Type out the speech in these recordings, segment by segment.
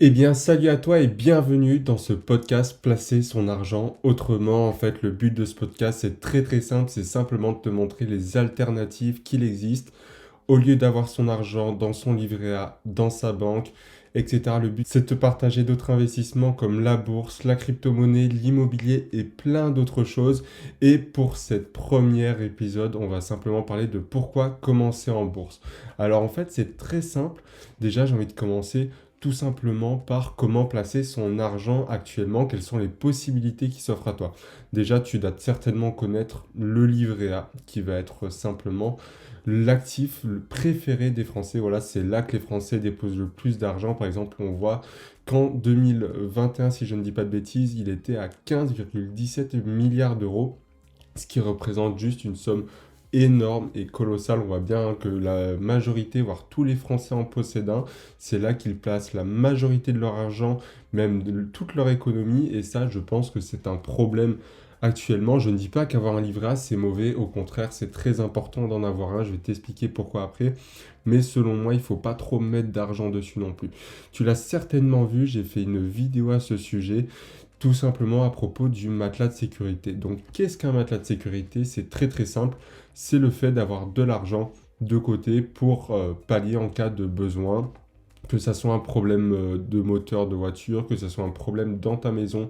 Eh bien, salut à toi et bienvenue dans ce podcast Placer son argent autrement. En fait, le but de ce podcast, c'est très simple, c'est simplement de te montrer les alternatives qu'il existe au lieu d'avoir son argent dans son livret A, dans sa banque, etc. Le but, c'est de te partager d'autres investissements comme la bourse, la crypto-monnaie, l'immobilier et plein d'autres choses. Et pour cette première épisode, on va simplement parler de pourquoi commencer en bourse. Alors en fait, c'est très simple. Déjà, j'ai envie de commencer tout simplement par comment placer son argent actuellement, quelles sont les possibilités qui s'offrent à toi. Déjà, tu dois certainement connaître le livret A, qui va être simplement l'actif préféré des Français. Voilà, c'est là que les Français déposent le plus d'argent. Par exemple, on voit qu'en 2021, si je ne dis pas de bêtises, il était à 15,17 milliards d'euros, ce qui représente juste une somme énorme et colossale. On voit bien que la majorité, voire tous les Français en possèdent un. C'est là qu'ils placent la majorité de leur argent, même de toute leur économie. Et ça, je pense que c'est un problème actuellement. Je ne dis pas qu'avoir un livret A, c'est mauvais. Au contraire, c'est très important d'en avoir un. Je vais t'expliquer pourquoi après. Mais selon moi, il ne faut pas trop mettre d'argent dessus non plus. Tu l'as certainement vu, j'ai fait une vidéo à ce sujet tout simplement à propos du matelas de sécurité. Donc, qu'est-ce qu'un matelas de sécurité? C'est très simple. C'est le fait d'avoir de l'argent de côté pour pallier en cas de besoin, que ça soit un problème de moteur de voiture, que ça soit un problème dans ta maison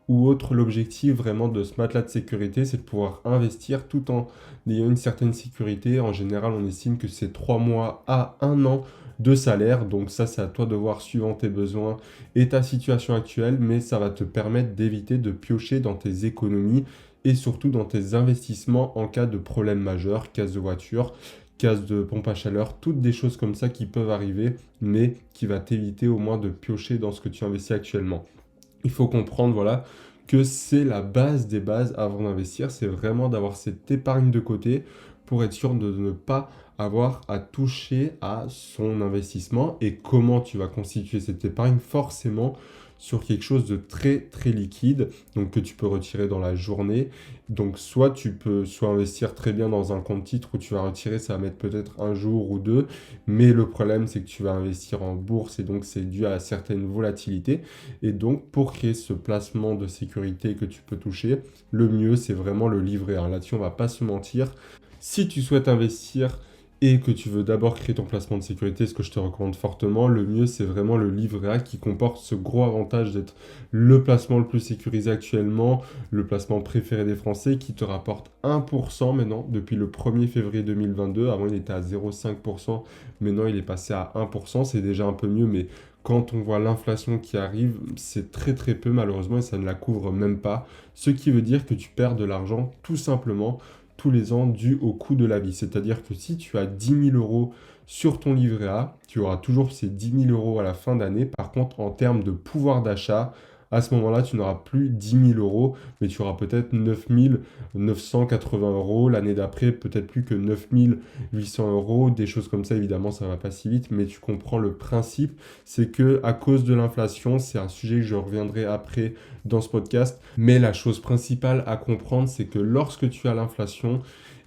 ou autre. L'objectif vraiment de ce matelas de sécurité, c'est de pouvoir investir tout en ayant une certaine sécurité. En général, on estime que c'est 3 mois à 1 an de salaire. Donc ça, c'est à toi de voir suivant tes besoins et ta situation actuelle, mais ça va te permettre d'éviter de piocher dans tes économies et surtout dans tes investissements en cas de problème majeur, casse de voiture, casse de pompe à chaleur, toutes des choses comme ça qui peuvent arriver, mais qui va t'éviter au moins de piocher dans ce que tu investis actuellement. Il faut comprendre, voilà, que c'est la base des bases avant d'investir, c'est vraiment d'avoir cette épargne de côté pour être sûr de ne pas avoir à toucher à son investissement. Et comment tu vas constituer cette épargne? Forcément sur quelque chose de très liquide, donc que tu peux retirer dans la journée. Donc soit tu peux soit investir très bien dans un compte titre où tu vas retirer, ça va mettre peut-être un jour ou deux, mais le problème c'est que tu vas investir en bourse et donc c'est dû à certaines volatilités. Et donc, pour créer ce placement de sécurité que tu peux toucher, le mieux, c'est vraiment le livret A. Là-dessus, on va pas se mentir. Si tu souhaites investir et que tu veux d'abord créer ton placement de sécurité, ce que je te recommande fortement, le mieux, c'est vraiment le livret A qui comporte ce gros avantage d'être le placement le plus sécurisé actuellement, le placement préféré des Français, qui te rapporte 1% maintenant depuis le 1er février 2022. Avant, il était à 0,5%. Maintenant, il est passé à 1%. C'est déjà un peu mieux, mais quand on voit l'inflation qui arrive, c'est très peu malheureusement et ça ne la couvre même pas. Ce qui veut dire que tu perds de l'argent tout simplement tous les ans dû au coût de la vie. C'est-à-dire que si tu as 10 000 euros sur ton livret A, tu auras toujours ces 10 000 euros à la fin d'année. Par contre, en termes de pouvoir d'achat, à ce moment-là, tu n'auras plus 10 000 euros, mais tu auras peut-être 9 980 euros. L'année d'après, peut-être plus que 9 800 euros. Des choses comme ça, évidemment, ça ne va pas si vite, mais tu comprends le principe. C'est que à cause de l'inflation, c'est un sujet que je reviendrai après dans ce podcast. Mais la chose principale à comprendre, c'est que lorsque tu as l'inflation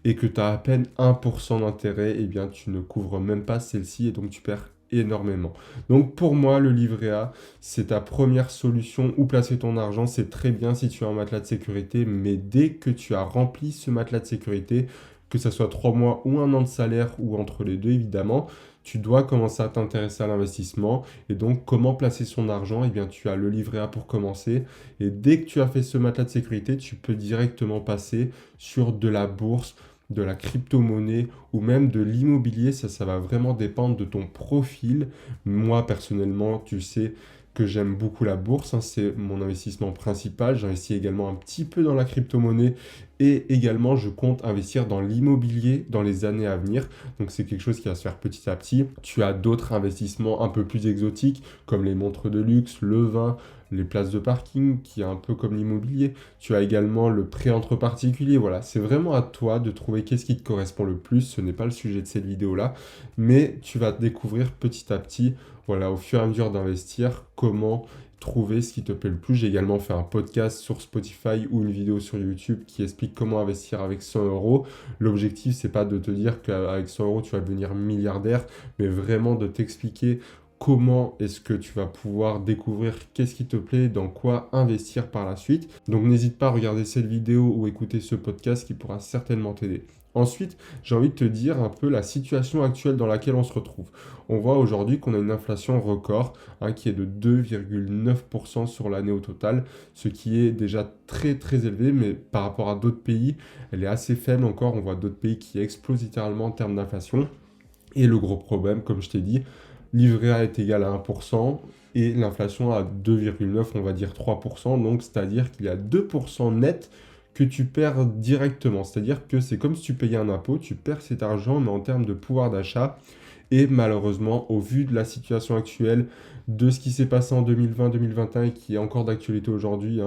et que tu as à peine 1% d'intérêt, eh bien, tu ne couvres même pas celle-ci et donc tu perds énormément. Donc pour moi, le livret A, c'est ta première solution où placer ton argent. C'est très bien si tu as un matelas de sécurité, mais dès que tu as rempli ce matelas de sécurité, que ce soit 3 mois ou 1 an de salaire ou entre les deux évidemment, tu dois commencer à t'intéresser à l'investissement. Et donc, comment placer son argent? Eh bien, tu as le livret A pour commencer. Et dès que tu as fait ce matelas de sécurité, tu peux directement passer sur de la bourse, de la crypto-monnaie ou même de l'immobilier. Ça va vraiment dépendre de ton profil. Moi, personnellement, tu sais que j'aime beaucoup la bourse, hein, c'est mon investissement principal. J'investis également un petit peu dans la crypto-monnaie et également je compte investir dans l'immobilier dans les années à venir. Donc c'est quelque chose qui va se faire petit à petit. Tu as d'autres investissements un peu plus exotiques comme les montres de luxe, le vin, les places de parking, qui est un peu comme l'immobilier. Tu as également le prêt entre particuliers. Voilà, c'est vraiment à toi de trouver qu'est-ce qui te correspond le plus. Ce n'est pas le sujet de cette vidéo-là, mais tu vas découvrir petit à petit, voilà, au fur et à mesure d'investir, comment trouver ce qui te plaît le plus. J'ai également fait un podcast sur Spotify ou une vidéo sur YouTube qui explique comment investir avec 100 euros. L'objectif, c'est pas de te dire qu'avec 100 euros, tu vas devenir milliardaire, mais vraiment de t'expliquer comment est-ce que tu vas pouvoir découvrir qu'est-ce qui te plaît, dans quoi investir par la suite. Donc n'hésite pas à regarder cette vidéo ou écouter ce podcast qui pourra certainement t'aider. Ensuite, j'ai envie de te dire un peu la situation actuelle dans laquelle on se retrouve. On voit aujourd'hui qu'on a une inflation record qui est de 2,9% sur l'année au total, ce qui est déjà très très élevé, mais par rapport à d'autres pays, elle est assez faible encore. On voit d'autres pays qui explosent littéralement en termes d'inflation. Et le gros problème, comme je t'ai dit, livret A est égal à 1% et l'inflation à 2,9, on va dire 3%. Donc, c'est-à-dire qu'il y a 2% net que tu perds directement. C'est-à-dire que c'est comme si tu payais un impôt, tu perds cet argent, mais en termes de pouvoir d'achat. Et malheureusement, au vu de la situation actuelle, de ce qui s'est passé en 2020-2021 et qui est encore d'actualité aujourd'hui,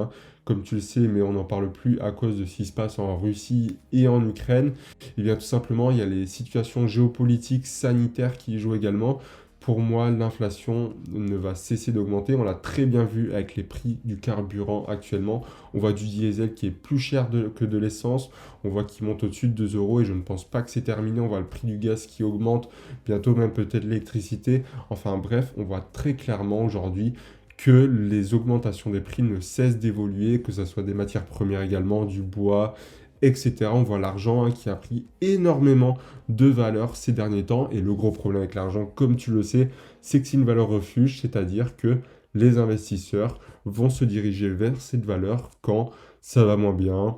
comme tu le sais, mais on n'en parle plus à cause de ce qui se passe en Russie et en Ukraine, et bien tout simplement, il y a les situations géopolitiques, sanitaires qui y jouent également. Pour moi, l'inflation ne va cesser d'augmenter. On l'a très bien vu avec les prix du carburant actuellement. On voit du diesel qui est plus cher que de l'essence. On voit qu'il monte au-dessus de 2 euros et je ne pense pas que c'est terminé. On voit le prix du gaz qui augmente, bientôt même peut-être l'électricité. Enfin bref, on voit très clairement aujourd'hui que les augmentations des prix ne cessent d'évoluer, que ce soit des matières premières également, du bois, etc. On voit l'argent qui a pris énormément de valeur ces derniers temps. Et le gros problème avec l'argent, comme tu le sais, c'est que c'est une valeur refuge, c'est-à-dire que les investisseurs vont se diriger vers cette valeur quand ça va moins bien,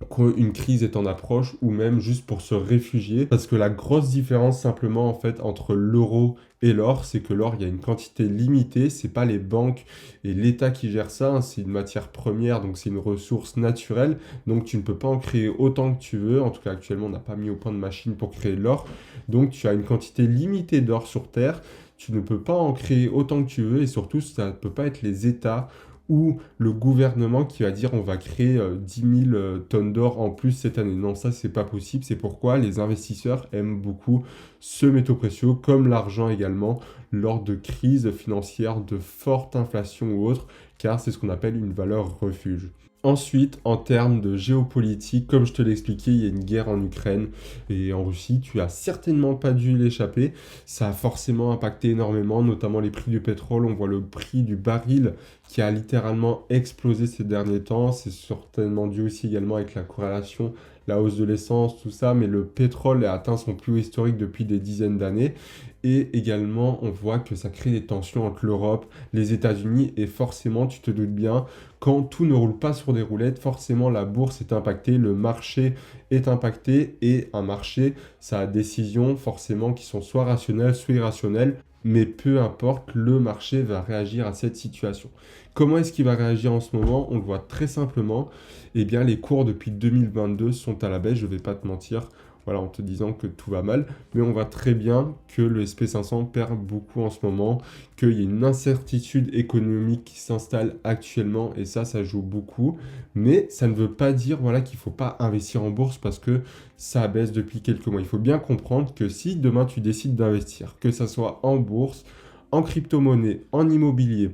quand une crise est en approche ou même juste pour se réfugier. Parce que la grosse différence simplement en fait entre l'euro et l'or, c'est que l'or, il y a une quantité limitée, c'est pas les banques et l'État qui gèrent ça, c'est une matière première, donc c'est une ressource naturelle, donc tu ne peux pas en créer autant que tu veux. En tout cas, actuellement, on n'a pas mis au point de machine pour créer de l'or, donc tu as une quantité limitée d'or sur Terre, tu ne peux pas en créer autant que tu veux, et surtout, ça ne peut pas être les États ou le gouvernement qui va dire on va créer 10 000 tonnes d'or en plus cette année. Non, ça, c'est pas possible. C'est pourquoi les investisseurs aiment beaucoup ce métaux précieux, comme l'argent également, lors de crises financières, de forte inflation ou autre, car c'est ce qu'on appelle une valeur refuge. Ensuite, en termes de géopolitique, comme je te l'ai expliqué, il y a une guerre en Ukraine et en Russie. Tu as certainement pas dû l'échapper. Ça a forcément impacté énormément, notamment les prix du pétrole. On voit le prix du baril qui a littéralement explosé ces derniers temps. C'est certainement dû aussi également avec la corrélation, la hausse de l'essence, tout ça. Mais le pétrole a atteint son plus haut historique depuis des dizaines d'années. Et également, on voit que ça crée des tensions entre l'Europe, les États-Unis et forcément, tu te doutes bien, quand tout ne roule pas sur des roulettes, forcément la bourse est impactée, le marché est impacté et un marché, ça a des décisions forcément qui sont soit rationnelles, soit irrationnelles, mais peu importe, le marché va réagir à cette situation. Comment est-ce qu'il va réagir en ce moment? On le voit très simplement, eh bien les cours depuis 2022 sont à la baisse, je ne vais pas te mentir. Voilà, en te disant que tout va mal, mais on voit très bien que le SP500 perd beaucoup en ce moment, qu'il y a une incertitude économique qui s'installe actuellement, et ça joue beaucoup, mais ça ne veut pas dire voilà, qu'il ne faut pas investir en bourse parce que ça baisse depuis quelques mois. Il faut bien comprendre que si demain tu décides d'investir, que ça soit en bourse, en crypto-monnaie, en immobilier,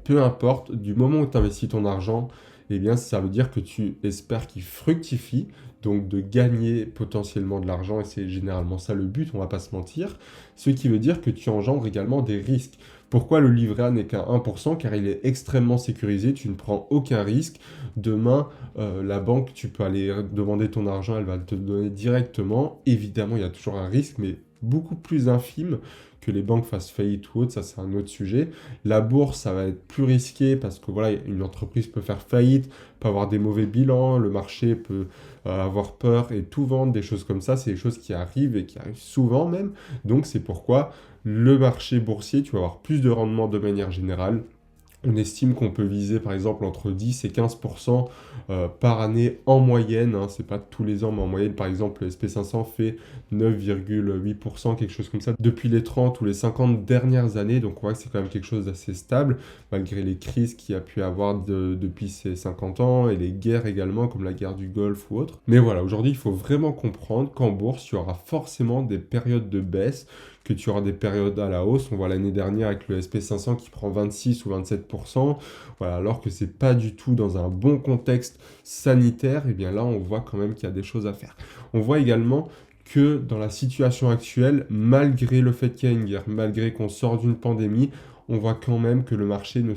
peu importe, du moment où tu investis ton argent, eh bien, ça veut dire que tu espères qu'il fructifie, donc de gagner potentiellement de l'argent, et c'est généralement ça le but, on va pas se mentir, ce qui veut dire que tu engendres également des risques. Pourquoi le livret A n'est qu'à 1%? Car il est extrêmement sécurisé, tu ne prends aucun risque. Demain, la banque, tu peux aller demander ton argent, elle va te le donner directement. Évidemment, il y a toujours un risque, mais beaucoup plus infime que les banques fassent faillite ou autre, ça c'est un autre sujet. La bourse, ça va être plus risqué parce que voilà, une entreprise peut faire faillite, peut avoir des mauvais bilans, le marché peut avoir peur et tout vendre, des choses comme ça, c'est des choses qui arrivent et qui arrivent souvent même. Donc c'est pourquoi le marché boursier, tu vas avoir plus de rendement de manière générale. On estime qu'on peut viser par exemple entre 10 et 15% par année en moyenne. C'est pas tous les ans, mais en moyenne, par exemple, le SP500 fait 9,8%, quelque chose comme ça, depuis les 30 ou les 50 dernières années. Donc on voit que c'est quand même quelque chose d'assez stable, malgré les crises qu'il y a pu avoir depuis ces 50 ans et les guerres également, comme la guerre du Golfe ou autre. Mais voilà, aujourd'hui, il faut vraiment comprendre qu'en bourse, tu auras forcément des périodes de baisse, que tu auras des périodes à la hausse. On voit l'année dernière avec le SP500 qui prend 26 ou 27%, voilà, alors que c'est pas du tout dans un bon contexte sanitaire, et bien là on voit quand même qu'il y a des choses à faire. On voit également que dans la situation actuelle, malgré le fait qu'il y a une guerre, malgré qu'on sort d'une pandémie, on voit quand même que le marché ne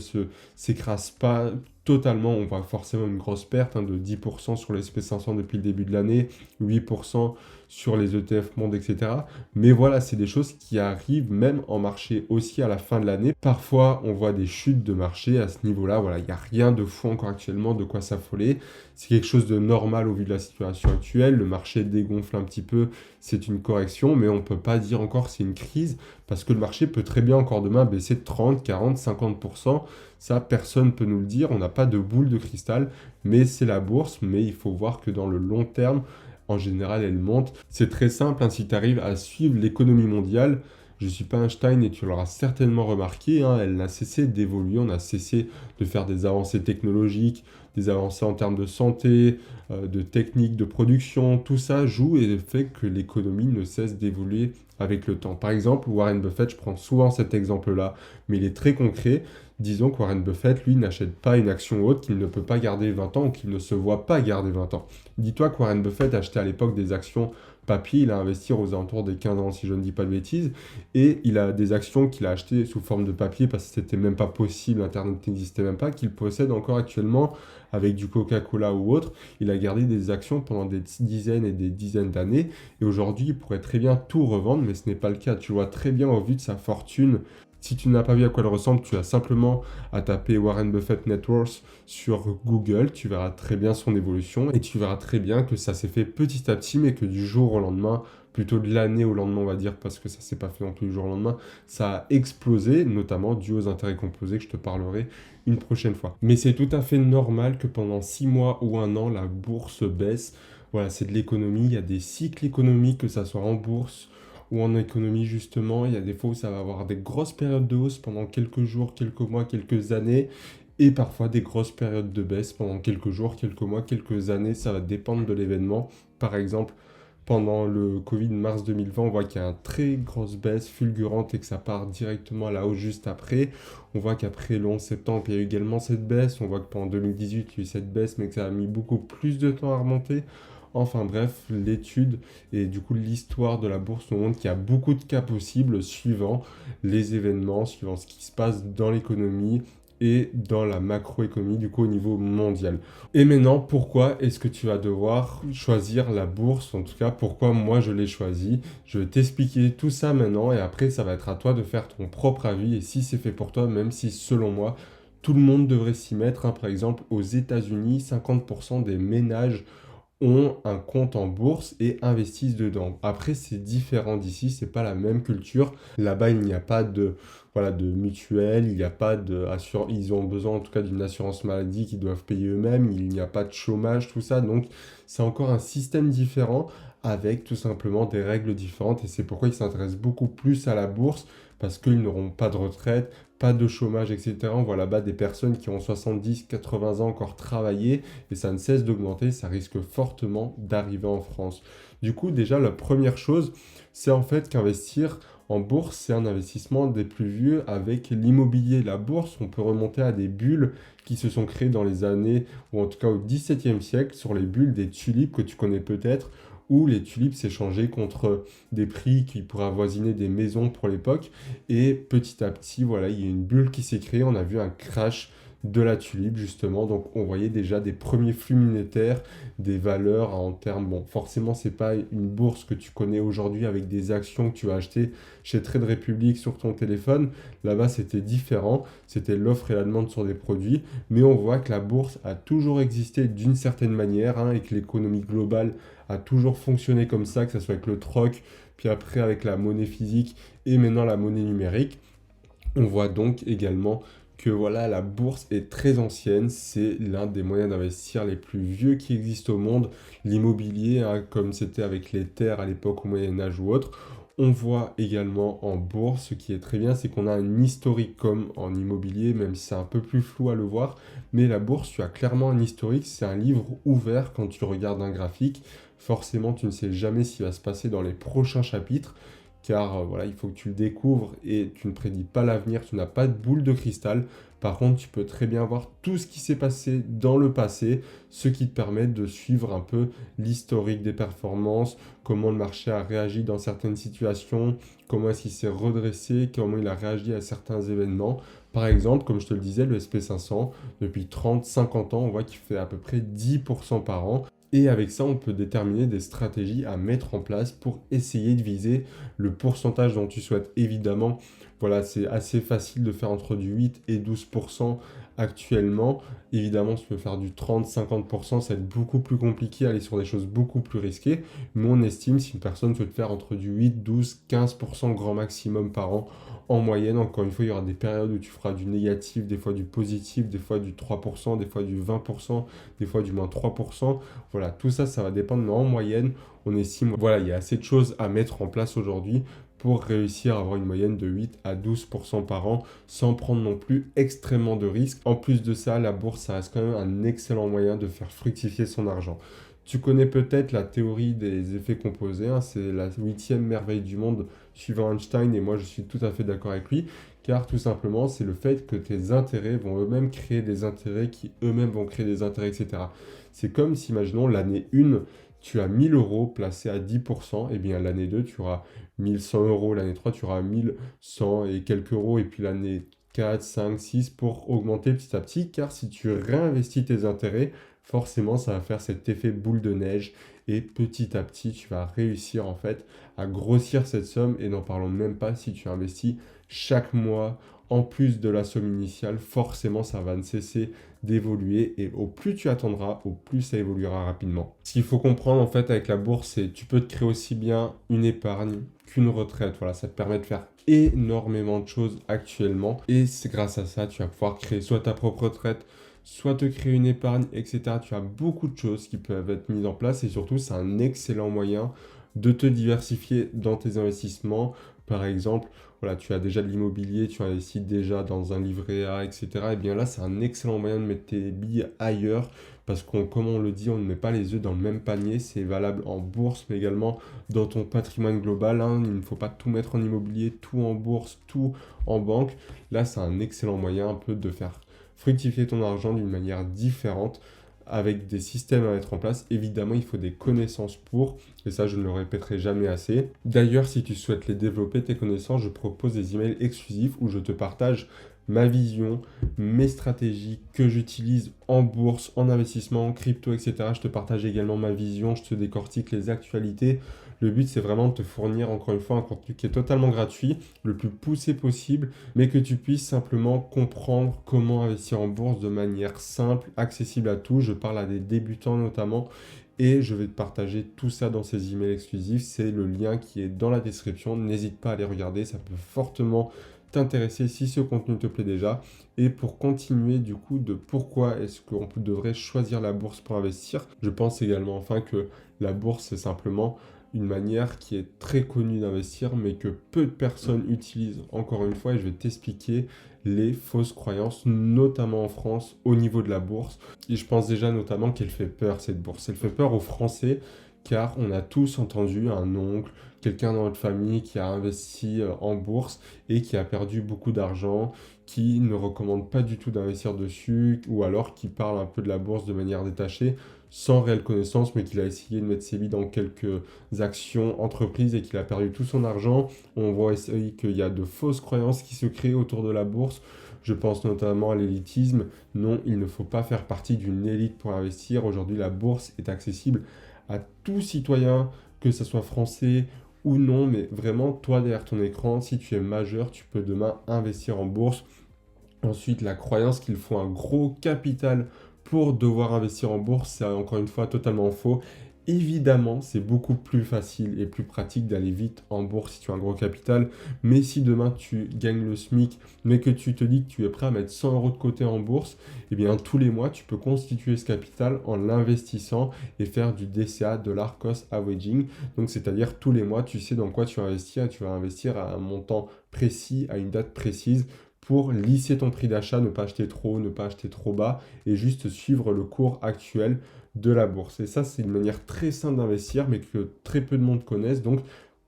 s'écrase pas totalement. On voit forcément une grosse perte de 10% sur les SP500 depuis le début de l'année, 8% sur les ETF Monde, etc. Mais voilà, c'est des choses qui arrivent même en marché aussi à la fin de l'année. Parfois, on voit des chutes de marché à ce niveau-là. Voilà, il n'y a rien de fou encore actuellement de quoi s'affoler. C'est quelque chose de normal au vu de la situation actuelle. Le marché dégonfle un petit peu, c'est une correction, mais on ne peut pas dire encore que c'est une crise parce que le marché peut très bien encore demain baisser de 30, 40, 50%. Ça, personne ne peut nous le dire. On n'a pas de boule de cristal, mais c'est la bourse. Mais il faut voir que dans le long terme, en général, elle monte. C'est très simple, si tu arrives à suivre l'économie mondiale, je ne suis pas Einstein et tu l'auras certainement remarqué, elle n'a cessé d'évoluer, on a cessé de faire des avancées technologiques, des avancées en termes de santé, de technique, de production, tout ça joue et fait que l'économie ne cesse d'évoluer avec le temps. Par exemple, Warren Buffett, je prends souvent cet exemple-là, mais il est très concret. Disons que Warren Buffett, lui, n'achète pas une action haute qu'il ne peut pas garder 20 ans ou qu'il ne se voit pas garder 20 ans. Dis-toi que Warren Buffett achetait à l'époque des actions papier, il a investi aux alentours des 15 ans si je ne dis pas de bêtises, et il a des actions qu'il a achetées sous forme de papier parce que c'était même pas possible, Internet n'existait même pas, qu'il possède encore actuellement avec du Coca-Cola ou autre. Il a gardé des actions pendant des dizaines et des dizaines d'années, et aujourd'hui il pourrait très bien tout revendre, mais ce n'est pas le cas. Tu vois très bien au vu de sa fortune. Si tu n'as pas vu à quoi elle ressemble, tu as simplement à taper Warren Buffett Net Worth sur Google, tu verras très bien son évolution et tu verras très bien que ça s'est fait petit à petit, mais que du jour au lendemain, plutôt de l'année au lendemain, on va dire, parce que ça s'est pas fait non plus du jour au lendemain, ça a explosé, notamment dû aux intérêts composés que je te parlerai une prochaine fois. Mais c'est tout à fait normal que pendant 6 mois ou un an, la bourse baisse. Voilà, c'est de l'économie, il y a des cycles économiques, que ça soit en bourse ou en économie justement, il y a des fois où ça va avoir des grosses périodes de hausse pendant quelques jours, quelques mois, quelques années, et parfois des grosses périodes de baisse pendant quelques jours, quelques mois, quelques années, ça va dépendre de l'événement. Par exemple, pendant le Covid mars 2020, on voit qu'il y a une très grosse baisse fulgurante et que ça part directement à la hausse juste après. On voit qu'après le 11 septembre, il y a eu également cette baisse. On voit que pendant 2018, il y a eu cette baisse, mais que ça a mis beaucoup plus de temps à remonter. Enfin bref, l'étude et du coup l'histoire de la bourse nous montre qu'il y a beaucoup de cas possibles suivant les événements, suivant ce qui se passe dans l'économie et dans la macroéconomie du coup au niveau mondial. Et maintenant, pourquoi est-ce que tu vas devoir choisir la bourse? En tout cas, pourquoi moi je l'ai choisi? Je vais t'expliquer tout ça maintenant et après ça va être à toi de faire ton propre avis et si c'est fait pour toi, même si selon moi, tout le monde devrait s'y mettre. Par exemple, aux États-Unis, 50% des ménages ont un compte en bourse et investissent dedans. Après, c'est différent d'ici, c'est pas la même culture. Là-bas, il n'y a pas de, voilà, de mutuelle, il n'y a pas de assurance, ils ont besoin en tout cas d'une assurance maladie qu'ils doivent payer eux-mêmes, il n'y a pas de chômage, tout ça. Donc, c'est encore un système différent avec tout simplement des règles différentes et c'est pourquoi ils s'intéressent beaucoup plus à la bourse parce qu'ils n'auront pas de retraite, pas de chômage, etc. On voit là-bas des personnes qui ont 70, 80 ans encore travaillé et ça ne cesse d'augmenter, ça risque fortement d'arriver en France. Du coup, déjà, la première chose, c'est en fait qu'investir en bourse, c'est un investissement des plus vieux avec l'immobilier. La bourse, on peut remonter à des bulles qui se sont créées dans les années, ou en tout cas au XVIIe siècle, sur les bulles des tulipes que tu connais peut-être, où les tulipes s'échangeaient contre des prix qui pourraient avoisiner des maisons pour l'époque. Et petit à petit, voilà, il y a une bulle qui s'est créée. On a vu un crash de la tulipe, justement. Donc, on voyait déjà des premiers flux monétaires, des valeurs en termes... Bon, forcément, c'est pas une bourse que tu connais aujourd'hui avec des actions que tu vas acheter chez Trade Republic sur ton téléphone. Là-bas, c'était différent. C'était l'offre et la demande sur des produits. Mais on voit que la bourse a toujours existé d'une certaine manière et que l'économie globale a toujours fonctionné comme ça, que ce soit avec le troc, puis après avec la monnaie physique et maintenant la monnaie numérique. On voit donc également que voilà, la bourse est très ancienne, c'est l'un des moyens d'investir les plus vieux qui existent au monde. L'immobilier, comme c'était avec les terres à l'époque au Moyen-Âge ou autre. On voit également en bourse, ce qui est très bien, c'est qu'on a un historique comme en immobilier, même si c'est un peu plus flou à le voir. Mais la bourse, tu as clairement un historique, c'est un livre ouvert quand tu regardes un graphique. Forcément, tu ne sais jamais ce qui va se passer dans les prochains chapitres, car voilà, il faut que tu le découvres et tu ne prédis pas l'avenir, tu n'as pas de boule de cristal. Par contre, tu peux très bien voir tout ce qui s'est passé dans le passé, ce qui te permet de suivre un peu l'historique des performances, comment le marché a réagi dans certaines situations, comment est-ce qu'il s'est redressé, comment il a réagi à certains événements. Par exemple, comme je te le disais, le SP500, depuis 30-50 ans, on voit qu'il fait à peu près 10% par an. Et avec ça, on peut déterminer des stratégies à mettre en place pour essayer de viser le pourcentage dont tu souhaites. Évidemment, voilà, c'est assez facile de faire entre du 8 et 12% actuellement. Évidemment, si tu peux faire du 30-50%, ça va être beaucoup plus compliqué, aller sur des choses beaucoup plus risquées. Mais on estime si une personne souhaite faire entre du 8, 12, 15% grand maximum par an en moyenne. Encore une fois, il y aura des périodes où tu feras du négatif, des fois du positif, des fois du 3%, des fois du 20%, des fois du moins 3%. Voilà, tout ça, ça va dépendre, mais en moyenne, on estime, voilà, il y a assez de choses à mettre en place aujourd'hui pour réussir à avoir une moyenne de 8 à 12% par an sans prendre non plus extrêmement de risques. En plus de ça, la bourse, ça reste quand même un excellent moyen de faire fructifier son argent. Tu connais peut-être la théorie des effets composés, hein, c'est la huitième merveille du monde suivant Einstein et moi je suis tout à fait d'accord avec lui, car tout simplement c'est le fait que tes intérêts vont eux-mêmes créer des intérêts qui eux-mêmes vont créer des intérêts, etc. C'est comme si, imaginons, l'année 1, tu as 1000 euros placés à 10%, et bien l'année 2, tu auras 1100 euros, l'année 3, tu auras 1100 et quelques euros, et puis l'année 4, 5, 6 pour augmenter petit à petit, car si tu réinvestis tes intérêts, forcément ça va faire cet effet boule de neige, et petit à petit, tu vas réussir en fait à grossir cette somme, et n'en parlons même pas si tu investis chaque mois, en plus de la somme initiale, forcément ça va ne cesser d'évoluer et au plus tu attendras, au plus ça évoluera rapidement. Ce qu'il faut comprendre en fait avec la bourse, c'est tu peux te créer aussi bien une épargne qu'une retraite. Voilà, ça te permet de faire énormément de choses actuellement et c'est grâce à ça tu vas pouvoir créer soit ta propre retraite, soit te créer une épargne, etc. Tu as beaucoup de choses qui peuvent être mises en place et surtout c'est un excellent moyen de te diversifier dans tes investissements. Par exemple, voilà, tu as déjà de l'immobilier, tu investis déjà dans un livret A, etc. Et bien là, c'est un excellent moyen de mettre tes billes ailleurs parce qu'on, comme on le dit, on ne met pas les œufs dans le même panier. C'est valable en bourse, mais également dans ton patrimoine global, hein. Il ne faut pas tout mettre en immobilier, tout en bourse, tout en banque. Là, c'est un excellent moyen un peu de faire fructifier ton argent d'une manière différente avec des systèmes à mettre en place. Évidemment, il faut des connaissances pour, et ça, je ne le répéterai jamais assez. D'ailleurs, si tu souhaites les développer, tes connaissances, je propose des emails exclusifs où je te partage ma vision, mes stratégies que j'utilise en bourse, en investissement, en crypto, etc. Je te partage également ma vision, je te décortique les actualités. Le but, c'est vraiment de te fournir, encore une fois, un contenu qui est totalement gratuit, le plus poussé possible, mais que tu puisses simplement comprendre comment investir en bourse de manière simple, accessible à tous. Je parle à des débutants notamment. Et je vais te partager tout ça dans ces emails exclusifs. C'est le lien qui est dans la description. N'hésite pas à les regarder, ça peut fortement t'intéresser si ce contenu te plaît déjà. Et pour continuer du coup de pourquoi est-ce qu'on devrait choisir la bourse pour investir, je pense également enfin que la bourse c'est simplement une manière qui est très connue d'investir mais que peu de personnes utilisent encore une fois et je vais t'expliquer les fausses croyances, notamment en France au niveau de la bourse. Et je pense déjà notamment qu'elle fait peur cette bourse. Elle fait peur aux Français car on a tous entendu un oncle, quelqu'un dans notre famille qui a investi en bourse et qui a perdu beaucoup d'argent, qui ne recommande pas du tout d'investir dessus, ou alors qui parle un peu de la bourse de manière détachée, sans réelle connaissance, mais qu'il a essayé de mettre ses billes dans quelques actions entreprises et qu'il a perdu tout son argent. On voit aussi qu'il y a de fausses croyances qui se créent autour de la bourse. Je pense notamment à l'élitisme. Non, il ne faut pas faire partie d'une élite pour investir. Aujourd'hui, la bourse est accessible à tout citoyen, que ce soit français ou non, mais vraiment, toi derrière ton écran, si tu es majeur, tu peux demain investir en bourse. Ensuite, la croyance qu'il faut un gros capital pour devoir investir en bourse, c'est encore une fois totalement faux. Évidemment, c'est beaucoup plus facile et plus pratique d'aller vite en bourse si tu as un gros capital. Mais si demain tu gagnes le SMIC, mais que tu te dis que tu es prêt à mettre 100 euros de côté en bourse, eh bien tous les mois, tu peux constituer ce capital en l'investissant et faire du DCA, Dollar Cost Averaging. Donc, c'est-à-dire tous les mois, tu sais dans quoi tu vas investir et tu vas investir à un montant précis, à une date précise pour lisser ton prix d'achat, ne pas acheter trop haut, ne pas acheter trop bas et juste suivre le cours actuel de la bourse. Et ça, c'est une manière très simple d'investir, mais que très peu de monde connaissent. Donc,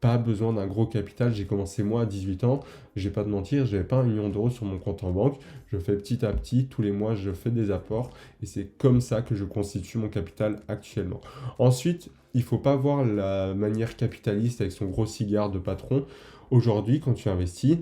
pas besoin d'un gros capital. J'ai commencé moi à 18 ans, je vais pas te mentir, j'avais pas 1 million d'euros sur mon compte en banque. Je fais petit à petit, tous les mois, je fais des apports et c'est comme ça que je constitue mon capital actuellement. Ensuite, il faut pas voir la manière capitaliste avec son gros cigare de patron. Aujourd'hui, quand tu investis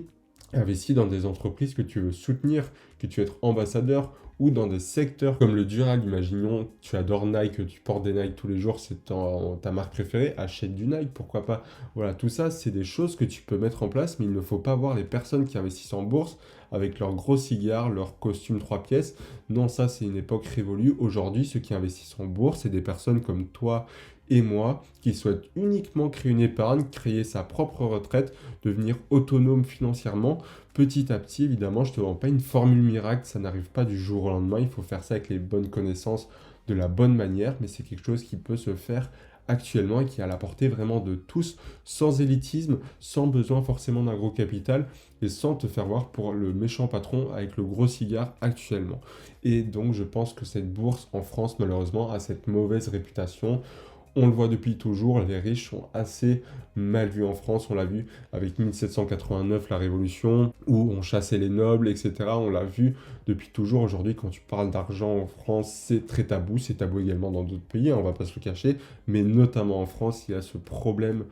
dans des entreprises que tu veux soutenir, que tu veux être ambassadeur ou dans des secteurs comme le durable. Imaginons, tu adores Nike, tu portes des Nike tous les jours, c'est ta marque préférée, achète du Nike, pourquoi pas. Voilà, tout ça, c'est des choses que tu peux mettre en place, mais il ne faut pas voir les personnes qui investissent en bourse avec leurs gros cigares, leurs costumes 3 pièces. Non, ça, c'est une époque révolue. Aujourd'hui, ceux qui investissent en bourse, c'est des personnes comme toi et moi qui souhaitent uniquement créer une épargne, créer sa propre retraite, devenir autonome financièrement. Petit à petit, évidemment, je ne te vends pas une formule miracle, ça n'arrive pas du jour au lendemain, il faut faire ça avec les bonnes connaissances, de la bonne manière, mais c'est quelque chose qui peut se faire actuellement et qui est à la portée vraiment de tous, sans élitisme, sans besoin forcément d'un gros capital et sans te faire voir pour le méchant patron avec le gros cigare actuellement. Et donc je pense que cette bourse en France malheureusement a cette mauvaise réputation. On le voit depuis toujours, les riches sont assez mal vus en France, on l'a vu avec 1789, la Révolution, où on chassait les nobles, etc. On l'a vu depuis toujours. Aujourd'hui, quand tu parles d'argent en France, c'est tabou également dans d'autres pays, hein, on va pas se le cacher, mais notamment en France, il y a ce problème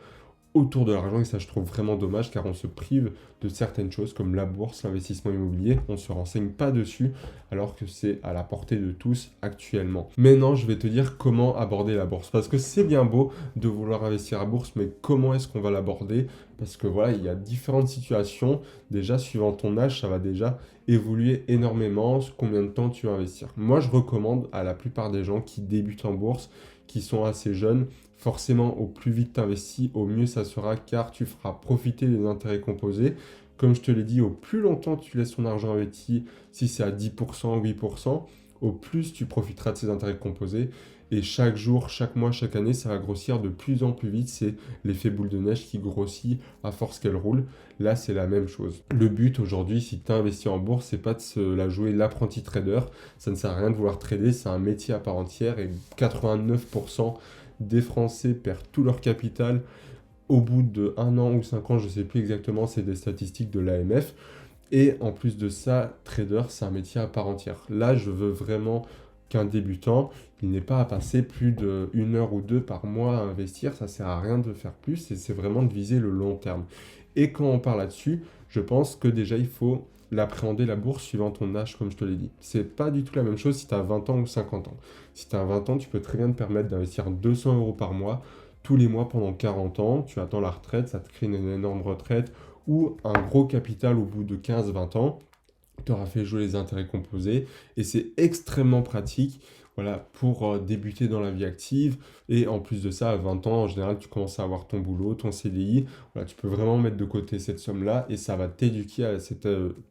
autour de l'argent et ça je trouve vraiment dommage car on se prive de certaines choses comme la bourse, l'investissement immobilier, on ne se renseigne pas dessus alors que c'est à la portée de tous actuellement. Maintenant je vais te dire comment aborder la bourse parce que c'est bien beau de vouloir investir à la bourse mais comment est-ce qu'on va l'aborder parce que voilà il y a différentes situations, déjà suivant ton âge ça va déjà évoluer énormément, combien de temps tu vas investir. Moi je recommande à la plupart des gens qui débutent en bourse, qui sont assez jeunes, forcément, au plus vite tu investis, au mieux ça sera car tu feras profiter des intérêts composés. Comme je te l'ai dit, au plus longtemps tu laisses ton argent investi, si c'est à 10%, 8%, au plus tu profiteras de ces intérêts composés. Et chaque jour, chaque mois, chaque année, ça va grossir de plus en plus vite. C'est l'effet boule de neige qui grossit à force qu'elle roule. Là, c'est la même chose. Le but aujourd'hui, si tu investis en bourse, c'est pas de se la jouer l'apprenti trader. Ça ne sert à rien de vouloir trader, c'est un métier à part entière et 89% des Français perdent tout leur capital au bout de 1 an ou 5 ans, je ne sais plus exactement, c'est des statistiques de l'AMF. Et en plus de ça, trader, c'est un métier à part entière. Là, je veux vraiment qu'un débutant, il n'ait pas à passer plus d'1 heure ou 2 par mois à investir. Ça ne sert à rien de faire plus et c'est vraiment de viser le long terme. Et quand on parle là-dessus, je pense que déjà, il faut l'appréhender la bourse suivant ton âge, comme je te l'ai dit. C'est pas du tout la même chose si tu as 20 ans ou 50 ans. Si tu as 20 ans, tu peux très bien te permettre d'investir 200 euros par mois, tous les mois pendant 40 ans. Tu attends la retraite, ça te crée une énorme retraite ou un gros capital au bout de 15-20 ans. Tu auras fait jouer les intérêts composés et c'est extrêmement pratique. Voilà, pour débuter dans la vie active. Et en plus de ça, à 20 ans, en général, tu commences à avoir ton boulot, ton CDI. Voilà, tu peux vraiment mettre de côté cette somme-là et ça va t'éduquer à cette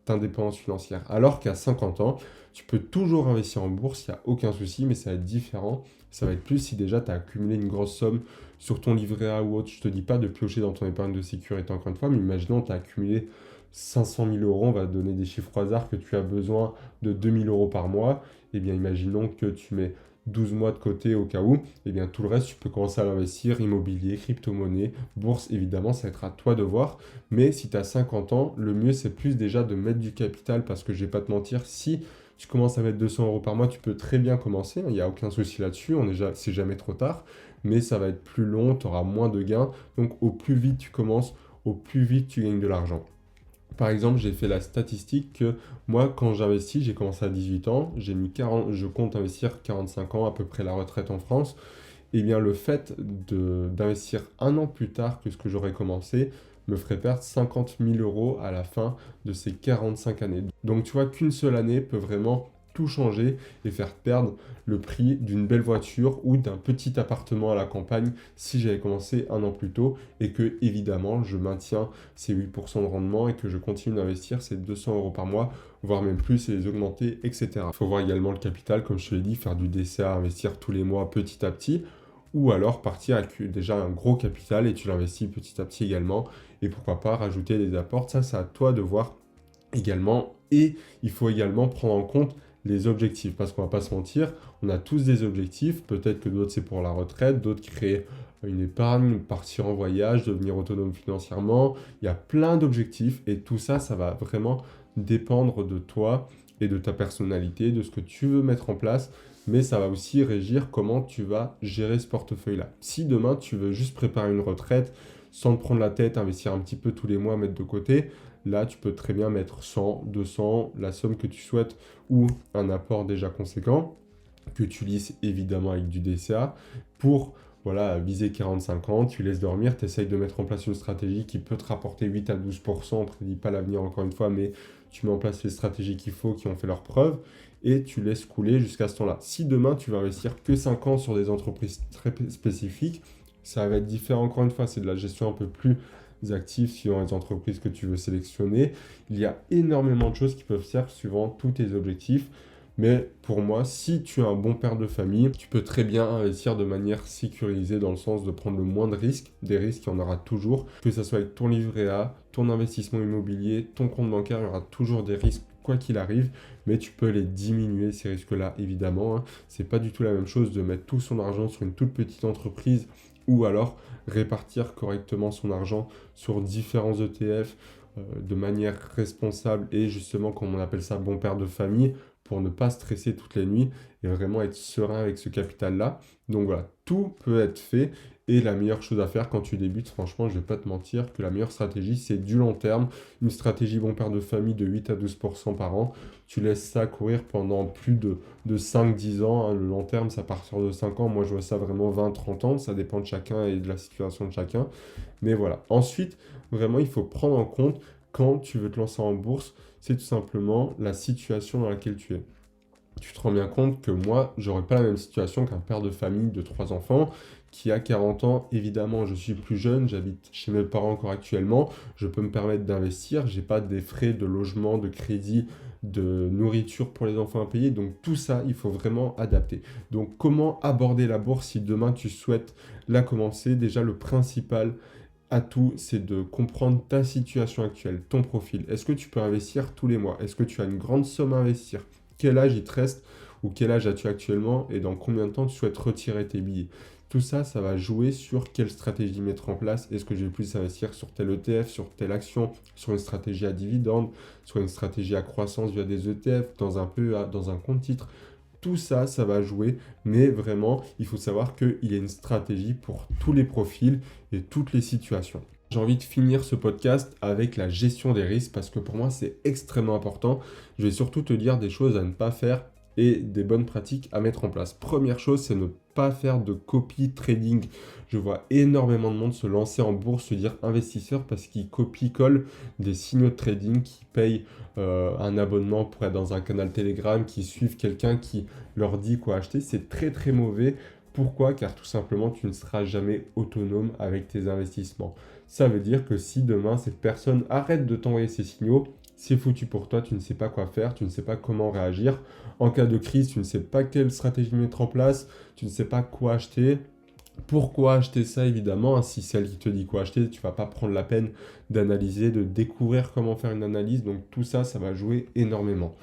indépendance financière. Alors qu'à 50 ans, tu peux toujours investir en bourse, il n'y a aucun souci, mais ça va être différent. Ça va être plus si déjà tu as accumulé une grosse somme sur ton livret A ou autre. Je ne te dis pas de piocher dans ton épargne de sécurité encore une fois, mais imaginons tu as accumulé 500 000 euros, on va donner des chiffres au hasard, que tu as besoin de 2 000 euros par mois, eh bien imaginons que tu mets 12 mois de côté au cas où, eh bien tout le reste tu peux commencer à l'investir, immobilier, crypto-monnaie, bourse, évidemment ça va être à toi de voir, mais si tu as 50 ans, le mieux c'est plus déjà de mettre du capital parce que je vais pas te mentir, si tu commences à mettre 200 euros par mois, tu peux très bien commencer, il n'y a aucun souci là-dessus, c'est jamais trop tard, mais ça va être plus long, tu auras moins de gains, donc au plus vite tu commences, au plus vite tu gagnes de l'argent. Par exemple, j'ai fait la statistique que moi, quand j'investis, j'ai commencé à 18 ans, je compte investir 45 ans, à peu près la retraite en France. Et bien, le fait d'investir 1 an plus tard que ce que j'aurais commencé me ferait perdre 50 000 euros à la fin de ces 45 années. Donc, tu vois qu'une seule année peut vraiment tout changer et faire perdre le prix d'une belle voiture ou d'un petit appartement à la campagne si j'avais commencé 1 an plus tôt et que évidemment je maintiens ces 8% de rendement et que je continue d'investir ces 200 euros par mois, voire même plus et les augmenter, etc. Il faut voir également le capital, comme je te l'ai dit, faire du DCA, investir tous les mois petit à petit ou alors partir avec déjà un gros capital et tu l'investis petit à petit également et pourquoi pas rajouter des apports, ça c'est à toi de voir également et il faut également prendre en compte les objectifs. Parce qu'on va pas se mentir, on a tous des objectifs. Peut-être que d'autres, c'est pour la retraite, d'autres créer une épargne, partir en voyage, devenir autonome financièrement. Il y a plein d'objectifs et tout ça, ça va vraiment dépendre de toi et de ta personnalité, de ce que tu veux mettre en place, mais ça va aussi régir comment tu vas gérer ce portefeuille-là. Si demain tu veux juste préparer une retraite sans te prendre la tête, investir un petit peu tous les mois, mettre de côté, là tu peux très bien mettre 100, 200, la somme que tu souhaites ou un apport déjà conséquent que tu lisses évidemment avec du DCA pour voilà, viser 45 ans, tu laisses dormir, tu essayes de mettre en place une stratégie qui peut te rapporter 8 à 12%, on ne prédit pas l'avenir encore une fois, mais tu mets en place les stratégies qu'il faut, qui ont fait leurs preuves, et tu laisses couler jusqu'à ce temps-là. Si demain tu vas investir que 5 ans sur des entreprises très spécifiques, ça va être différent encore une fois, c'est de la gestion un peu plus active suivant les entreprises que tu veux sélectionner. Il y a énormément de choses qui peuvent se faire suivant tous tes objectifs. Mais pour moi, si tu es un bon père de famille, tu peux très bien investir de manière sécurisée dans le sens de prendre le moins de risques. Des risques, il y en aura toujours. Que ce soit avec ton livret A, ton investissement immobilier, ton compte bancaire, il y aura toujours des risques quoi qu'il arrive. Mais tu peux les diminuer, ces risques-là, évidemment. Hein. C'est pas du tout la même chose de mettre tout son argent sur une toute petite entreprise ou alors répartir correctement son argent sur différents ETF de manière responsable et justement, comme on appelle ça, bon père de famille, pour ne pas stresser toutes les nuits et vraiment être serein avec ce capital-là. Donc voilà, tout peut être fait et la meilleure chose à faire quand tu débutes, franchement, je ne vais pas te mentir, que la meilleure stratégie, c'est du long terme, une stratégie bon père de famille de 8 à 12% par an. Tu laisses ça courir pendant plus de 5-10 ans. Hein. Le long terme, ça part sur de 5 ans. Moi, je vois ça vraiment 20-30 ans. Ça dépend de chacun et de la situation de chacun. Mais voilà. Ensuite, vraiment, il faut prendre en compte quand tu veux te lancer en bourse, c'est tout simplement la situation dans laquelle tu es. Tu te rends bien compte que moi, j'aurais pas la même situation qu'un père de famille de 3 enfants qui a 40 ans. Évidemment, je suis plus jeune, j'habite chez mes parents encore actuellement, je peux me permettre d'investir, j'ai pas des frais de logement, de crédit, de nourriture pour les enfants à payer. Donc tout ça, il faut vraiment adapter. Donc comment aborder la bourse si demain tu souhaites la commencer? Déjà, le principal atout, c'est de comprendre ta situation actuelle, ton profil. Est-ce que tu peux investir tous les mois? Est-ce que tu as une grande somme à investir? Quel âge il te reste ou quel âge as-tu actuellement et dans combien de temps tu souhaites retirer tes billets? Tout ça, ça va jouer sur quelle stratégie mettre en place. Est-ce que je vais plus investir sur tel ETF, sur telle action, sur une stratégie à dividende, sur une stratégie à croissance via des ETF, dans un PEA, dans un compte titre? Tout ça, ça va jouer, mais vraiment, il faut savoir qu'il y a une stratégie pour tous les profils et toutes les situations. J'ai envie de finir ce podcast avec la gestion des risques parce que pour moi, c'est extrêmement important. Je vais surtout te dire des choses à ne pas faire et des bonnes pratiques à mettre en place. Première chose, c'est ne pas faire de copy trading. Je vois énormément de monde se lancer en bourse, se dire investisseur parce qu'ils copie-collent des signaux de trading, qui payent un abonnement pour être dans un canal Telegram, qui suivent quelqu'un qui leur dit quoi acheter. C'est très très mauvais. Pourquoi? Car tout simplement, tu ne seras jamais autonome avec tes investissements. Ça veut dire que si demain, cette personne arrête de t'envoyer ces signaux, c'est foutu pour toi, tu ne sais pas quoi faire, tu ne sais pas comment réagir. En cas de crise, tu ne sais pas quelle stratégie mettre en place, tu ne sais pas quoi acheter. Pourquoi acheter ça, évidemment, hein, si c'est elle qui te dit quoi acheter, tu ne vas pas prendre la peine d'analyser, de découvrir comment faire une analyse. Donc tout ça, ça va jouer énormément.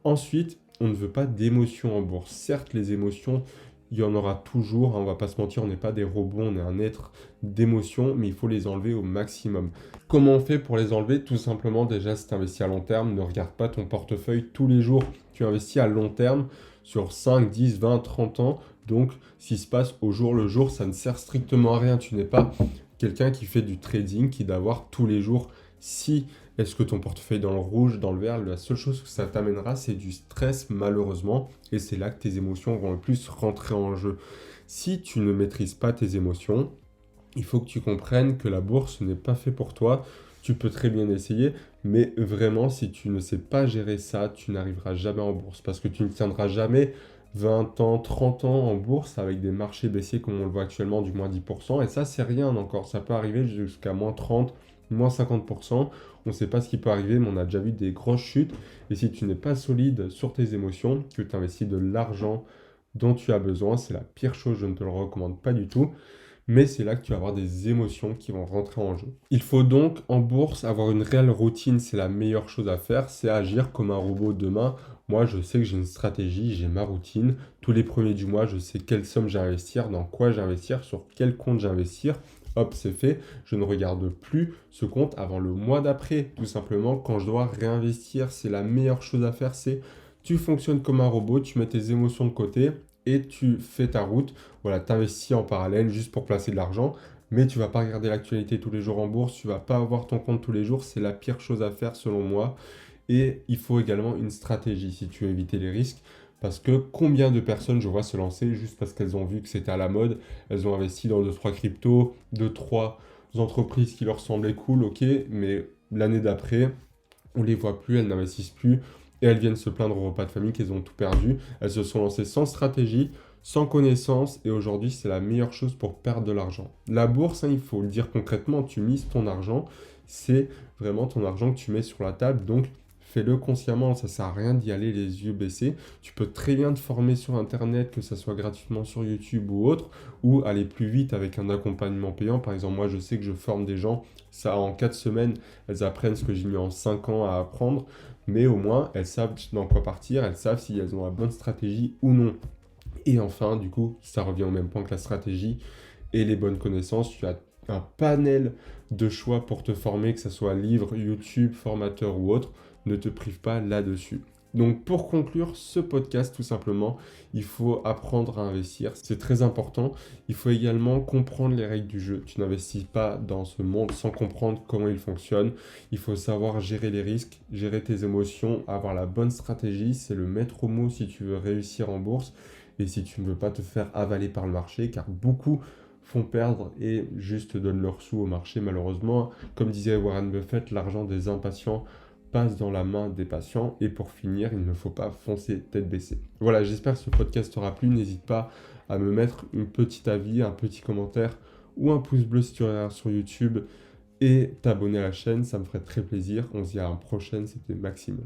Ensuite, on ne veut pas d'émotions en bourse. Certes, les émotions, il y en aura toujours, hein, on va pas se mentir, on n'est pas des robots, on est un être d'émotions, mais il faut les enlever au maximum. Comment on fait pour les enlever? Tout simplement, déjà, si tu investis à long terme, ne regarde pas ton portefeuille tous les jours. Tu investis à long terme sur 5, 10, 20, 30 ans. Donc, ce qui se passe au jour le jour, ça ne sert strictement à rien. Tu n'es pas quelqu'un qui fait du trading, qui doit voir tous les jours si est-ce que ton portefeuille est dans le rouge, dans le vert. La seule chose que ça t'amènera, c'est du stress, malheureusement. Et c'est là que tes émotions vont le plus rentrer en jeu. Si tu ne maîtrises pas tes émotions, il faut que tu comprennes que la bourse n'est pas fait pour toi. Tu peux très bien essayer, mais vraiment, si tu ne sais pas gérer ça, tu n'arriveras jamais en bourse parce que tu ne tiendras jamais 20 ans, 30 ans en bourse avec des marchés baissiers comme on le voit actuellement du moins 10%. Et ça, c'est rien encore. Ça peut arriver jusqu'à moins 30, moins 50%. On ne sait pas ce qui peut arriver, mais on a déjà vu des grosses chutes. Et si tu n'es pas solide sur tes émotions, que tu investis de l'argent dont tu as besoin, c'est la pire chose, je ne te le recommande pas du tout. mais c'est là que tu vas avoir des émotions qui vont rentrer en jeu. Il faut donc en bourse avoir une réelle routine, c'est la meilleure chose à faire, c'est agir comme un robot demain. Moi, je sais que j'ai une stratégie, j'ai ma routine. Tous les premiers du mois, je sais quelle somme j'investir, dans quoi j'investir, sur quel compte j'investir. Hop, c'est fait. Je ne regarde plus ce compte avant le mois d'après. Tout simplement, quand je dois réinvestir, c'est la meilleure chose à faire. C'est tu fonctionnes comme un robot, tu mets tes émotions de côté et tu fais ta route. Voilà, tu investis en parallèle juste pour placer de l'argent. Mais tu vas pas regarder l'actualité tous les jours en bourse, tu vas pas avoir ton compte tous les jours, c'est la pire chose à faire selon moi. Et il faut également une stratégie si tu veux éviter les risques. Parce que combien de personnes je vois se lancer juste parce qu'elles ont vu que c'était à la mode, elles ont investi dans 2-3 cryptos, 2-3 entreprises qui leur semblaient cool, ok, mais l'année d'après, on les voit plus, elles n'investissent plus, et elles viennent se plaindre au repas de famille qu'elles ont tout perdu. Elles se sont lancées sans stratégie, sans connaissance, et aujourd'hui, c'est la meilleure chose pour perdre de l'argent. La bourse, hein, il faut le dire concrètement, tu mises ton argent, c'est vraiment ton argent que tu mets sur la table, donc fais-le consciemment, ça sert à rien d'y aller les yeux baissés. Tu peux très bien te former sur Internet, que ça soit gratuitement sur YouTube ou autre, ou aller plus vite avec un accompagnement payant. Par exemple, moi, je sais que je forme des gens, ça en 4 semaines, elles apprennent ce que j'ai mis en 5 ans à apprendre, mais au moins, elles savent dans quoi partir, elles savent si elles ont la bonne stratégie ou non. Et enfin, du coup, ça revient au même point que la stratégie et les bonnes connaissances. Tu as un panel de choix pour te former, que ce soit livre, YouTube, formateur ou autre. Ne te prive pas là-dessus. Donc pour conclure ce podcast, tout simplement, il faut apprendre à investir. C'est très important. Il faut également comprendre les règles du jeu. Tu n'investis pas dans ce monde sans comprendre comment il fonctionne. Il faut savoir gérer les risques, gérer tes émotions, avoir la bonne stratégie. C'est le maître mot si tu veux réussir en bourse et si tu ne veux pas te faire avaler par le marché, car beaucoup font perdre et juste donnent leurs sous au marché. Malheureusement, comme disait Warren Buffett, l'argent des impatients passe dans la main des patients. Et pour finir, il ne faut pas foncer tête baissée. Voilà, j'espère que ce podcast t'aura plu. N'hésite pas à me mettre un petit avis, un petit commentaire ou un pouce bleu si tu regardes sur YouTube et t'abonner à la chaîne, ça me ferait très plaisir. On se dit à un prochain, c'était Maxime.